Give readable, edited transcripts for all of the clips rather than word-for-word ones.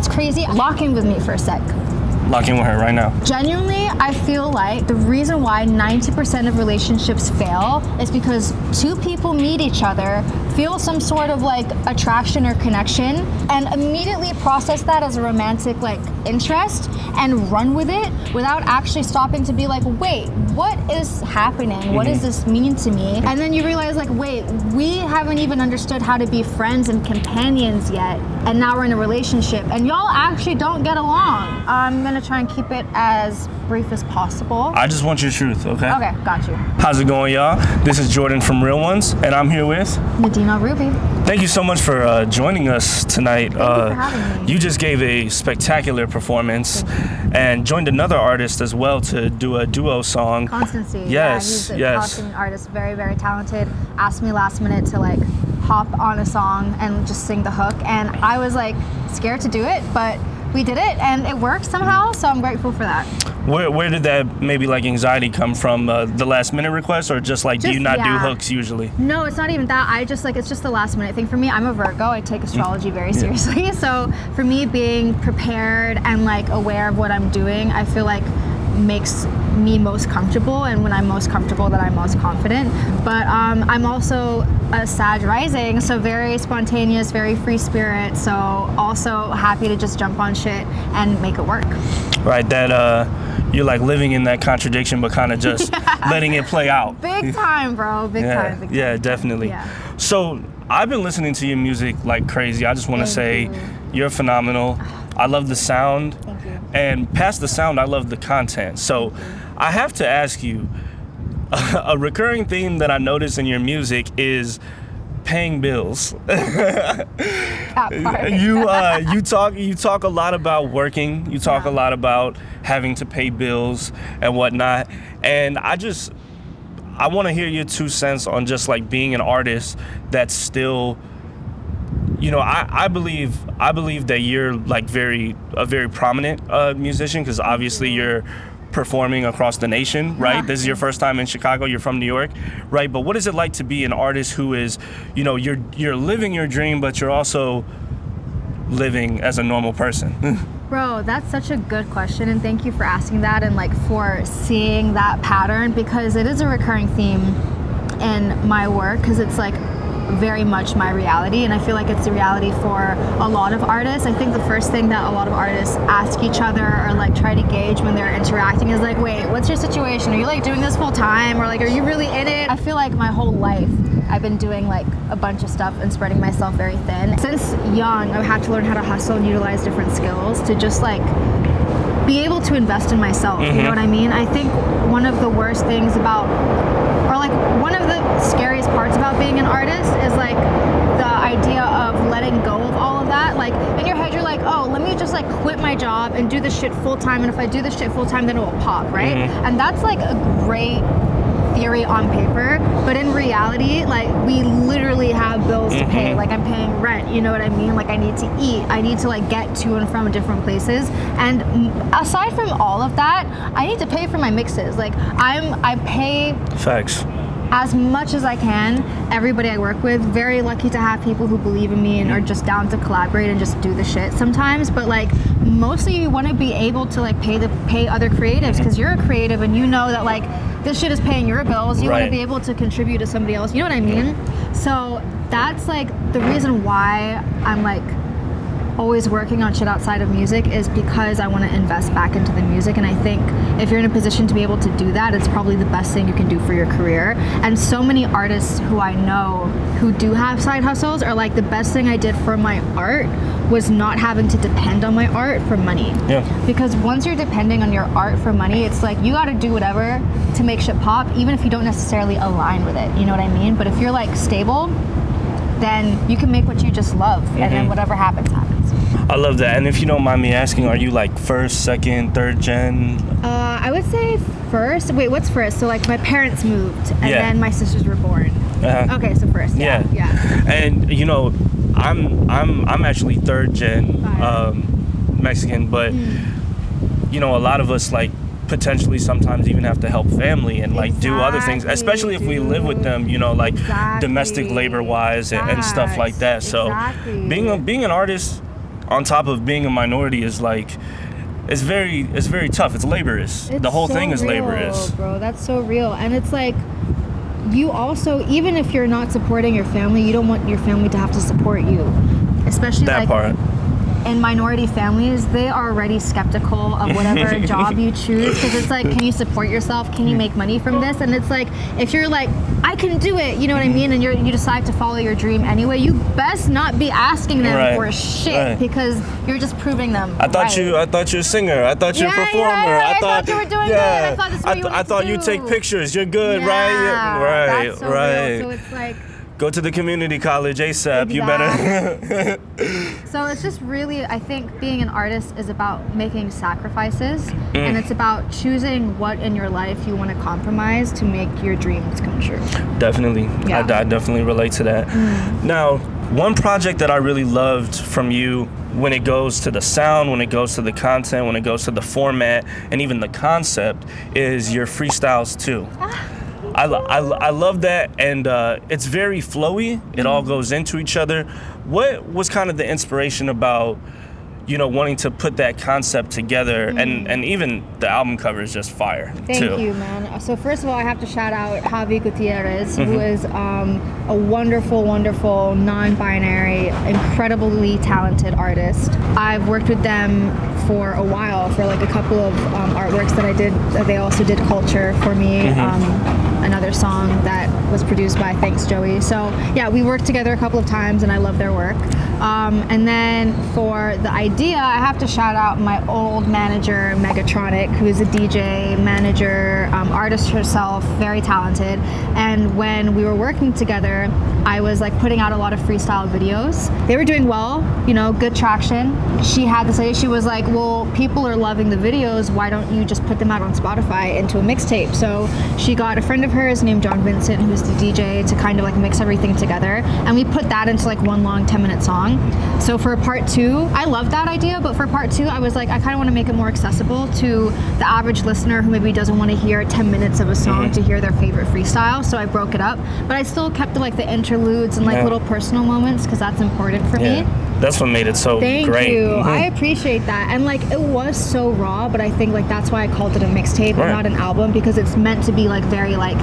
it's crazy. Lock in with me for a sec. Lock in with her right now. Genuinely, I feel like the reason why 90% of relationships fail is because two people meet each other, feel some sort of like attraction or connection, and immediately process that as a romantic like interest and run with it without actually stopping to be like, wait, what is happening? What does this mean to me? And then you realize like, wait, we haven't even understood how to be friends and companions yet, and now we're in a relationship and y'all actually don't get along. I'm gonna try and keep it as brief as possible. I just want your truth, okay? Okay, got you. How's it going, y'all? This is Jordan from Real Ones, and I'm here with Nadine El-Roubi. Thank you so much for joining us tonight. Thank you for having me. You just gave a spectacular performance and joined another artist as well to do a duo song. Constancy. Yes, yeah, he's a yes. Palestinian artist, very, very talented. Asked me last minute to like hop on a song and just sing the hook, and I was like scared to do it, but we did it and it worked somehow, so I'm grateful for that. Where did that maybe like anxiety come from? The last minute request, or just like do you not do hooks usually? No, it's not even that. I just like, it's just the last minute thing for me. I'm a Virgo. I take astrology very seriously. So for me, being prepared and like aware of what I'm doing, I feel like makes me most comfortable, and when I'm most comfortable, then I'm most confident. But I'm also a Sag rising, so very spontaneous, very free spirit, so also happy to just jump on shit and make it work. Right, that you're like living in that contradiction, but kind of just letting it play out. Big time, bro. Big time. Yeah, definitely. Yeah. So I've been listening to your music like crazy. I just want to say you're phenomenal. I love the sound. Thank you. And past the sound, I love the content. So I have to ask you, a recurring theme that I notice in your music is paying bills. You talk a lot about working. You talk a lot about having to pay bills and whatnot. And I want to hear your 2 cents on just like being an artist that's still, you know, I believe that you're like a very prominent musician, because obviously you're performing across the nation, right? This is your first time in Chicago. You're from New York, right? But what is it like to be an artist who is, you know, you're living your dream, but you're also living as a normal person? Bro, that's such a good question, and thank you for asking that and like for seeing that pattern, because it is a recurring theme in my work, because it's like very much my reality, and I feel like it's the reality for a lot of artists. I think the first thing that a lot of artists ask each other or like try to gauge when they're interacting is like, wait, what's your situation? Are you like doing this full time, or like are you really in it? I feel like my whole life I've been doing like a bunch of stuff and spreading myself very thin. Since young, I've had to learn how to hustle and utilize different skills to just like be able to invest in myself. You know what I mean? I think one of the worst things about, or like one of the scariest parts about being an artist is like the idea of letting go of all of that. Like in your head, you're like, oh, let me just like quit my job and do this shit full time. And if I do this shit full time, then it will pop, right? And that's like a great theory on paper, but in reality, like we literally have bills to pay. Like I'm paying rent, you know what I mean? Like I need to eat, I need to like get to and from different places. And aside from all of that, I need to pay for my mixes. Like I pay Facts. as much as I can, everybody I work with. Very lucky to have people who believe in me and are just down to collaborate and just do the shit sometimes. But like mostly you want to be able to like pay other creatives, because you're a creative and you know that like this shit is paying your bills. You want to be able to contribute to somebody else. You know what I mean? So that's like the reason why I'm like always working on shit outside of music, is because I want to invest back into the music. And I think if you're in a position to be able to do that, it's probably the best thing you can do for your career. And so many artists who I know who do have side hustles are like, the best thing I did for my art was not having to depend on my art for money. Because once you're depending on your art for money, it's like you got to do whatever to make shit pop, even if you don't necessarily align with it. You know what I mean? But if you're like stable, then you can make what you just love, and then whatever happens, happens. I love that. And if you don't mind me asking, are you like first, second, third gen? I would say first. Wait, what's first? So like my parents moved, and then my sisters were born. Okay, so first. Yeah. And you know, I'm actually third gen Mexican, but you know, a lot of us like potentially sometimes even have to help family and like do other things, especially if we live with them, you know, like domestic labor wise and stuff like that. So being an artist, on top of being a minority is like, it's very tough. It's laborious. The whole thing is laborious. Bro, that's so real. And it's like, you also, even if you're not supporting your family, you don't want your family to have to support you. Especially that like part. In minority families, they are already skeptical of whatever job you choose, because it's like, can you support yourself? Can you make money from this? And it's like, if you're like, I can do it, you know what I mean? And you decide to follow your dream anyway, you best not be asking them for shit, because you're just proving them. I thought you were a singer. I thought you were a performer. I thought you were doing good. I thought this is what you wanted to do. I thought you take pictures. You're good, right? That's so real. So it's like, go to the community college ASAP. Exactly. You better. So it's just really, I think being an artist is about making sacrifices, and it's about choosing what in your life you want to compromise to make your dreams come true. Definitely. Yeah. I definitely relate to that. Now, one project that I really loved from you, when it goes to the sound, when it goes to the content, when it goes to the format, and even the concept, is your freestyles too. I love that, and it's very flowy. It all goes into each other. What was kind of the inspiration about, wanting to put that concept together, and even the album cover is just fire. Thank you, man. So first of all, I have to shout out Javi Gutierrez, who is a wonderful, wonderful, non-binary, incredibly talented artist. I've worked with them for a while, for like a couple of artworks that I did. They also did Culture for me, another song that was produced by Thanks Joey. So yeah, we worked together a couple of times, and I love their work. And then for the idea, I have to shout out my old manager, Megatronic, who's a DJ, manager, artist herself, very talented. And when we were working together, I was like putting out a lot of freestyle videos. They were doing well, good traction. She had this idea. She was like, well, people are loving the videos. Why don't you just put them out on Spotify into a mixtape? So she got a friend of hers named John Vincent, who's the DJ, to kind of like mix everything together. And we put that into like one long 10-minute song. So for part 2, I love that idea, but for part 2, I was like, I kind of want to make it more accessible to the average listener who maybe doesn't want to hear 10 minutes of a song to hear their favorite freestyle. So I broke it up, but I still kept like the interludes and like little personal moments, because that's important for me. That's what made it so great. Thank you. I appreciate that. And like, it was so raw, but I think like that's why I called it a mixtape and not an album, because it's meant to be like very like,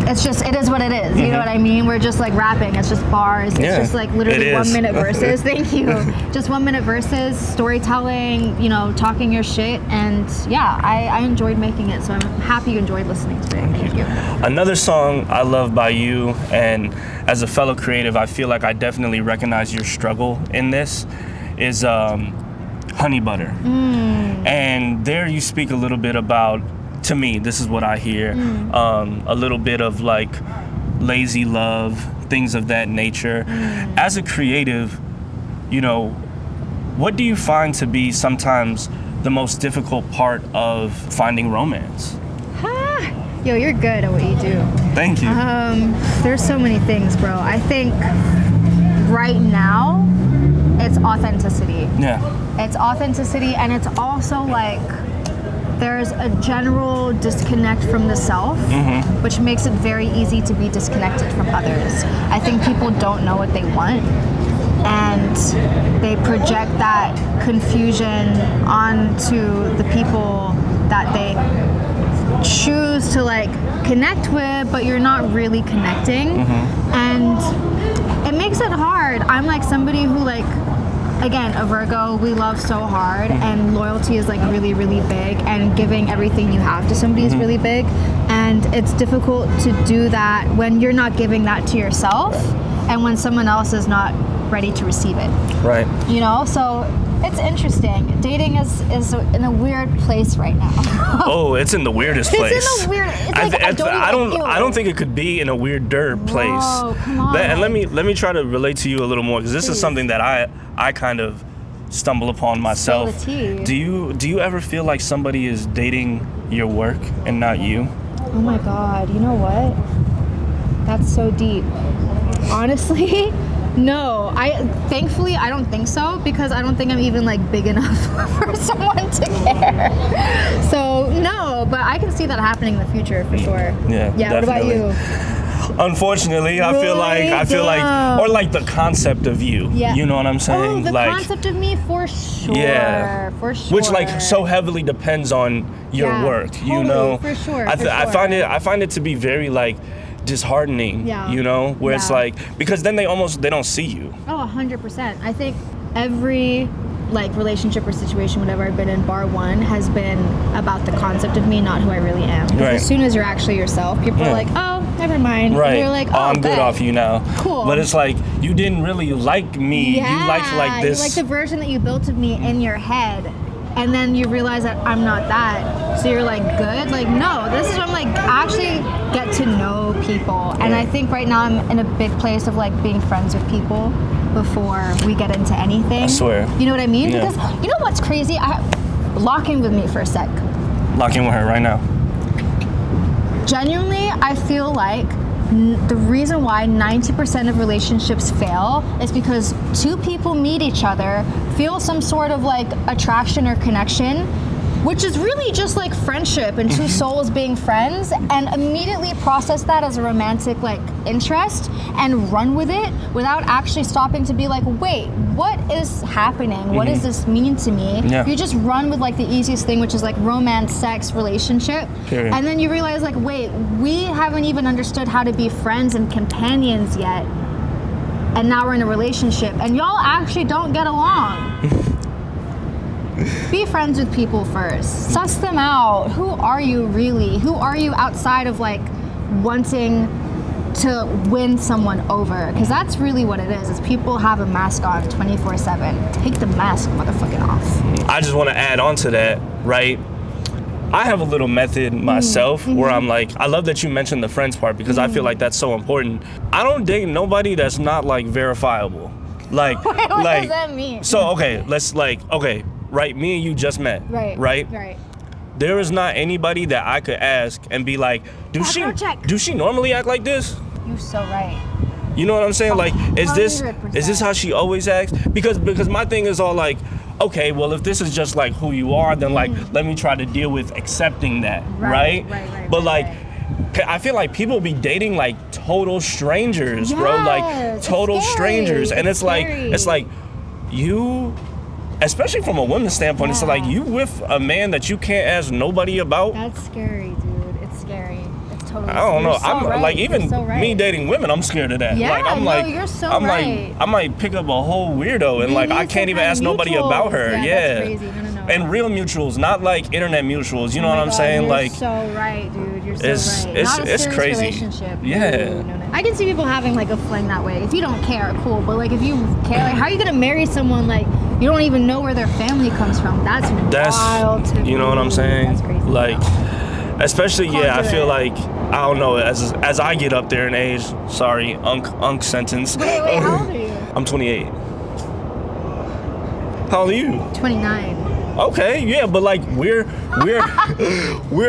it is what it is. You know what I mean? We're just like rapping. It's just bars. It's just like literally 1 minute verses. Thank you. Just 1 minute verses, storytelling, talking your shit. And yeah, I enjoyed making it. So I'm happy you enjoyed listening to it. Thank you. Another song I love by you, and as a fellow creative, I feel like I definitely recognize your struggle in this, is Honey Butter. And there you speak a little bit about, to me, this is what I hear, a little bit of like lazy love, things of that nature. As a creative, what do you find to be sometimes the most difficult part of finding romance? Yo, you're good at what you do. Thank you. There's so many things, bro. I think right now, it's authenticity. Yeah. It's authenticity, and it's also like, there's a general disconnect from the self, which makes it very easy to be disconnected from others. I think people don't know what they want, and they project that confusion onto the people that they choose to like connect with, but you're not really connecting. And it makes it hard. I'm like somebody who like, again, a Virgo, we love so hard, and loyalty is like really, really big, and giving everything you have to somebody is really big, and it's difficult to do that when you're not giving that to yourself, and when someone else is not ready to receive it. Right. So it's interesting. Dating is in a weird place right now. Oh, it's in the weirdest place. It's in the weird. It's like, I don't think it could be in a weirder place. Whoa, come on. And let me try to relate to you a little more, because this is something that I kind of stumble upon myself. Spill the tea. Do you ever feel like somebody is dating your work and not you? Oh my God. You know what? That's so deep. Honestly, no. Thankfully I don't think so, because I don't think I'm even like big enough for someone to care. So no, but I can see that happening in the future for sure. Yeah. Yeah. Definitely. What about you? Unfortunately, I feel like, or like the concept of you. Yeah. You know what I'm saying? Oh, the like, concept of me, for sure. Yeah. For sure. Which like so heavily depends on your work. Totally, you know. For sure. I find it to be very like disheartening. Yeah. You know, where it's like, because then they don't see you. Oh, 100%. I think every like relationship or situation, whatever I've been in, bar one, has been about the concept of me, not who I really am. Because as soon as you're actually yourself, people are like, oh, never mind. Right. And you're like, oh, I'm good off you now. Cool. But it's like, you didn't really like me. Yeah, you liked like this. You like the version that you built of me in your head. And then you realize that I'm not that. So you're like, good? Like, no, this is when I'm like, actually get to know people. And I think right now I'm in a big place of like being friends with people before we get into anything. I swear. You know what I mean? Yeah. Because you know what's crazy? Lock in with me for a sec. Lock in with her right now. Genuinely, I feel like the reason why 90% of relationships fail is because two people meet each other, feel some sort of like attraction or connection, which is really just like friendship and two souls being friends, and immediately process that as a romantic like interest and run with it without actually stopping to be like, wait, what is happening? What does this mean to me? Yeah. You just run with like the easiest thing, which is like romance, sex, relationship. Period. And then you realize like, wait, we haven't even understood how to be friends and companions yet. And now we're in a relationship and y'all actually don't get along. Be friends with people first. Suss them out. Who are you really? Who are you outside of like wanting to win someone over? Because that's really what it is people have a mask on 24/7. Take the mask motherfucking off. I just want to add on to that, right? I have a little method myself where I'm like, I love that you mentioned the friends part because I feel like that's so important. I don't date nobody that's not like verifiable. Like, Wait, what does that mean? So, okay, right, me and you just met, right? There is not anybody that I could ask and be like, do she normally act like this? You're so right. You know what I'm saying? Like, is this how she always acts? Because my thing is all like, okay, well, if this is just like who you are, then like, let me try to deal with accepting that, right? But like, I feel like people be dating like total strangers, bro, like total strangers, and it's like you. Especially from a woman's standpoint, it's like you with a man that you can't ask nobody about. That's scary, dude. It's scary. It's totally. I don't know. So I'm right. like, even me dating women, I'm scared of that. Yeah, like, I'm like, you're so I'm right. like, I might pick up a whole weirdo and like I can't even ask nobody about her. Yeah. That's crazy. No. And real mutuals, not like internet mutuals. You know what I'm saying? You're like, so right, dude. You're so right. It's crazy. Relationship. Yeah. No. I can see people having like a fling that way. If you don't care, cool. But like if you care, like how are you gonna marry someone like you don't even know where their family comes from? That's wild to me. You know what I'm saying? That's crazy. Like, especially I feel like I don't know. As I get up there in age, sorry, unk sentence. Wait, how old are you? I'm 28. How old are you? 29. Okay, yeah, but like we're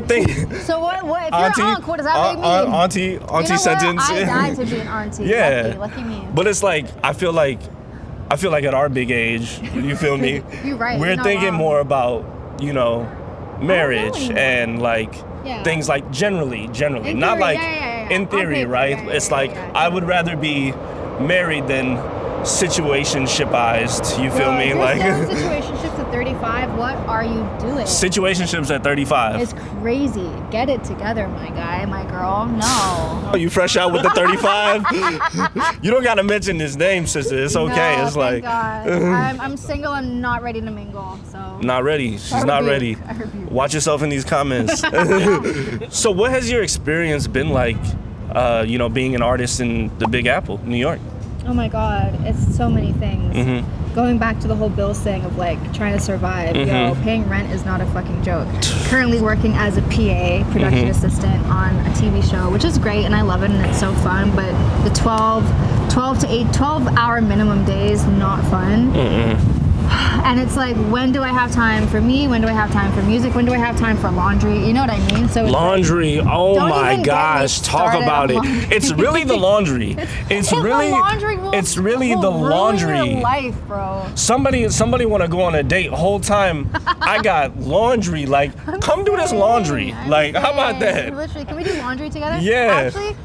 thinking. So what? If you're an unk, what does that mean? Auntie sentence. I died to be an auntie. Yeah. Lucky me. But it's like I feel like at our big age, you feel me? You're right. We're thinking more about marriage and like things like generally, not like in theory, right? It's like I would rather be married than situationshipized. You feel me? Like situationships at 35. What are you doing? Situationships at 35. It's crazy. Get it together, my guy, my girl. No. Oh, you fresh out with the 35? You don't gotta mention his name, sister. It's okay. No, it's like God. I'm single and not ready to mingle. So not ready. She's not ready. Watch yourself in these comments. So what has your experience been like being an artist in the Big Apple, New York? Oh my God, it's so many things. Going back to the whole bills thing of like trying to survive. Paying rent is not a fucking joke. Currently working as a PA, production assistant on a TV show, which is great and I love it and it's so fun, but the 12 hour minimum days, not fun. And it's like, when do I have time for me? When do I have time for music? When do I have time for laundry? You know what I mean? So laundry, like, oh my gosh, talk about it. It's really the laundry. It's really the laundry. Your life, bro. Somebody want to go on a date whole time. I got laundry. Like, come do this laundry. Like, how about that? Literally, can we do laundry together? Yeah. Actually,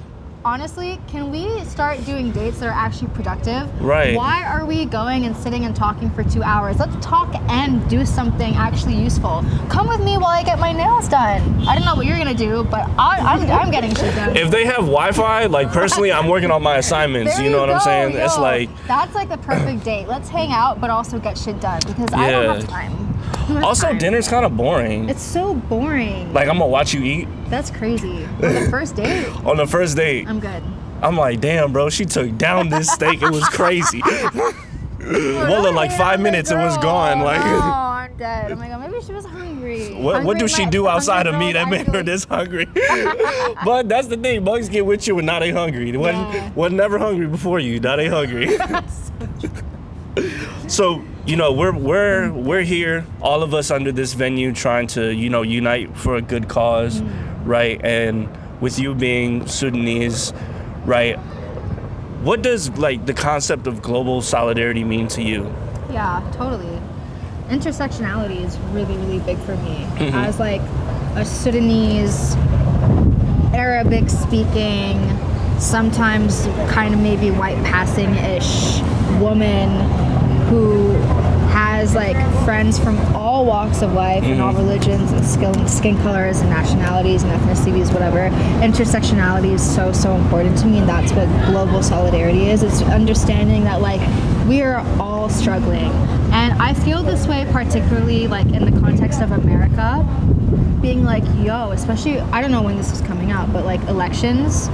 honestly, can we start doing dates that are actually productive? Right. Why are we going and sitting and talking for 2 hours? Let's talk and do something actually useful. Come with me while I get my nails done. I don't know what you're gonna do, but I'm getting shit done. If they have Wi-Fi, like personally, I'm working on my assignments. There You know what I'm saying? yo. It's like that's like the perfect date. Let's hang out, but also get shit done because I don't have time. Who has also time? dinner's kind of boring. It's so boring. Like I'm gonna watch you eat That's crazy. On the first date, on the first date. I'm good. I'm like, damn, bro, she took down this steak. It was crazy. Well, in like 5 minutes, it was gone. Like, oh, I'm dead. Oh my god, maybe she was hungry. what do she do outside of me that made her this hungry? But that's the thing, bugs get with you and now they hungry. They wasn't never hungry before you. Now they hungry. So, you know, we're here, all of us under this venue, trying to, you know, unite for a good cause, right? And with you being Sudanese, right? What does like the concept of global solidarity mean to you? Yeah, totally. Intersectionality is really, really big for me. As like a Sudanese, Arabic speaking, sometimes kind of maybe white passing-ish woman who has like friends from all walks of life and all religions and skin colors and nationalities and ethnicities, whatever. Intersectionality is so, so important to me, and that's what global solidarity is. It's understanding that like we are all struggling. And I feel this way particularly like in the context of America, being like, yo, especially, I don't know when this is coming out, but like elections,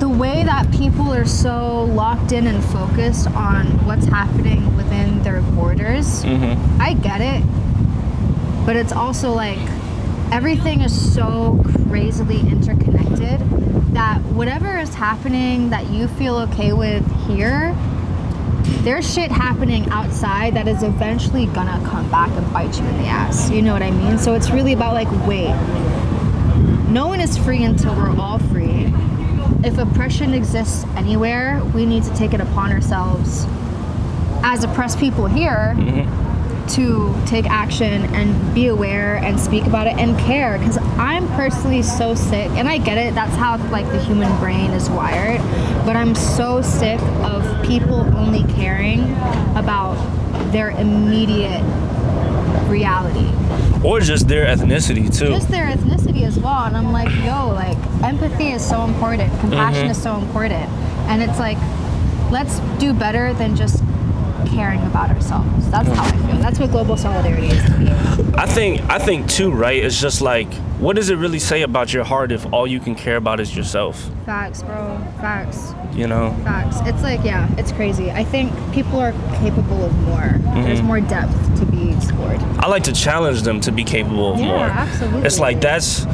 the way that people are so locked in and focused on what's happening within their borders, I get it, but it's also like everything is so crazily interconnected that whatever is happening that you feel okay with here, there's shit happening outside that is eventually gonna come back and bite you in the ass. You know what I mean? So it's really about like, wait, no one is free until we're all free. If oppression exists anywhere, we need to take it upon ourselves as oppressed people here to take action and be aware and speak about it and care. Because I'm personally so sick, and I get it, that's how like the human brain is wired, but I'm so sick of people only caring about their immediate reality. Or just their ethnicity too. Just their ethnicity as well. And I'm like, yo, like empathy is so important. Compassion is so important. And it's like, let's do better than just caring about ourselves. That's how I feel. That's what global solidarity is to me. I think too, right? It's just like, what does it really say about your heart if all you can care about is yourself? Facts, bro. Facts. You know? Facts. It's like, yeah, it's crazy. I think people are capable of more. There's more depth to be explored. I like to challenge them to be more. Yeah, absolutely. It's like that's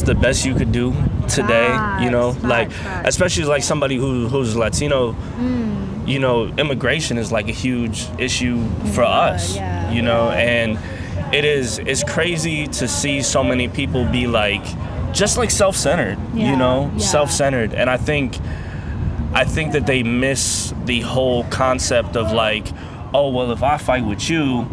the best you could do today. You know, like especially like somebody who's Latino. You know, immigration is like a huge issue for us. Yeah, you know, and it's crazy to see so many people be like just like self-centered. You know, self-centered, and I think that they miss the whole concept of like, oh, well, if I fight with you,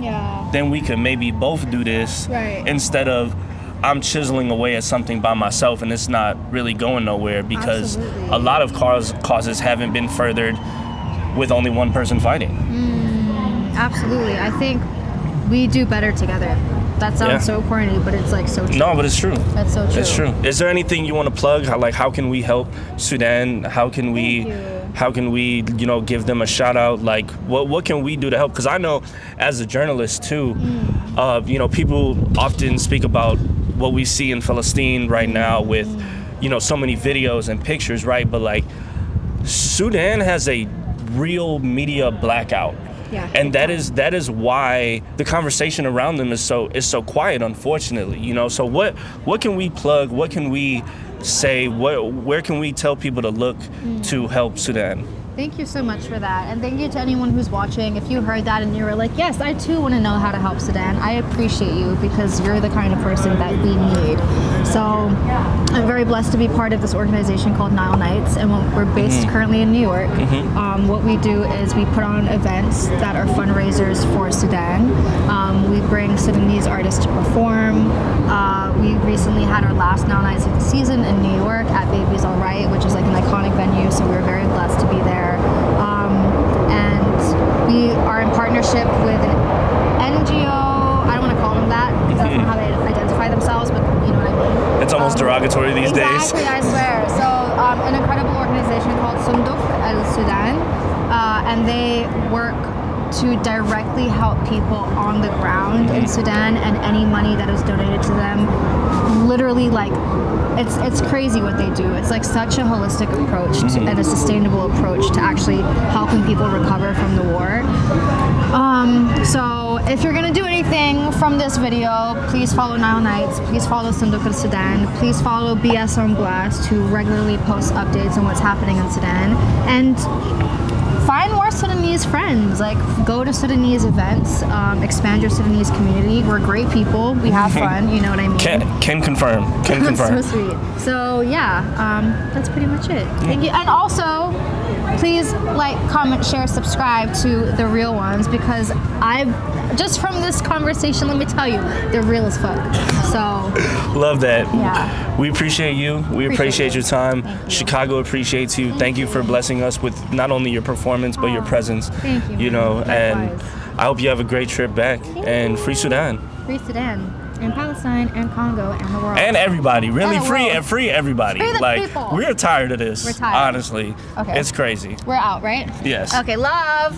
then we could maybe both do this. Right. Instead of I'm chiseling away at something by myself and it's not really going nowhere because a lot of causes haven't been furthered with only one person fighting. Absolutely. I think we do better together. That sounds so corny, but it's like so true. No, but it's true. That's so true. It's true. Is there anything you want to plug? How can we help Sudan? How can we, you know, give them a shout out? Like, what can we do to help? Because I know, as a journalist too, you know, people often speak about what we see in Palestine right now with, you know, so many videos and pictures, right? But like, Sudan has a real media blackout. Yeah, and that is why the conversation around them is so quiet, unfortunately. You know, so what can we plug? What can we say? Where can we tell people to look to help Sudan? Thank you so much for that, and thank you to anyone who's watching. If you heard that and you were like, yes, I too want to know how to help Sudan, I appreciate you because you're the kind of person that we need. So I'm very blessed to be part of this organization called Nile Nights, and we're based currently in New York. What we do is we put on events that are fundraisers for Sudan. We bring Sudanese artists to perform. we recently had our last Now Nights of the season in New York at Baby's Alright, which is like an iconic venue, so we were very blessed to be there. And we are in partnership with an NGO. I don't want to call them that because that's not how they identify themselves, but you know what I mean. It's almost derogatory these days. Exactly, I swear. So an incredible organization called Sunduk al-Sudan, and they work to directly help people on the ground in Sudan, and any money that is donated to them, literally, like, it's crazy what they do. It's like such a holistic approach and a sustainable approach to actually helping people recover from the war. So if you're gonna do anything from this video, please follow Now Nights, please follow Sunduk al-Sudan, please follow BS on Blast, who regularly posts updates on what's happening in Sudan, and find more Sudanese friends. Like, go to Sudanese events, expand your Sudanese community. We're great people. We have fun. You know what I mean? Can confirm. Can confirm. So sweet. So yeah, that's pretty much it. Thank you. And also, please like, comment, share, subscribe to The Real Ones, because just from this conversation, let me tell you, they're real as fuck. So love that. Yeah. We appreciate you. We appreciate your time. Thank you. Chicago appreciates you. Thank you for blessing us with not only your performance but your presence. Thank you. You know, and Likewise. I hope you have a great trip back. And free Sudan. Free Sudan. And Palestine and Congo and the world. And everybody, really And the free world. and free everybody. Free the like people. we're tired of this. We're tired. Honestly. Okay. It's crazy. We're out, right? Yes. Okay, love.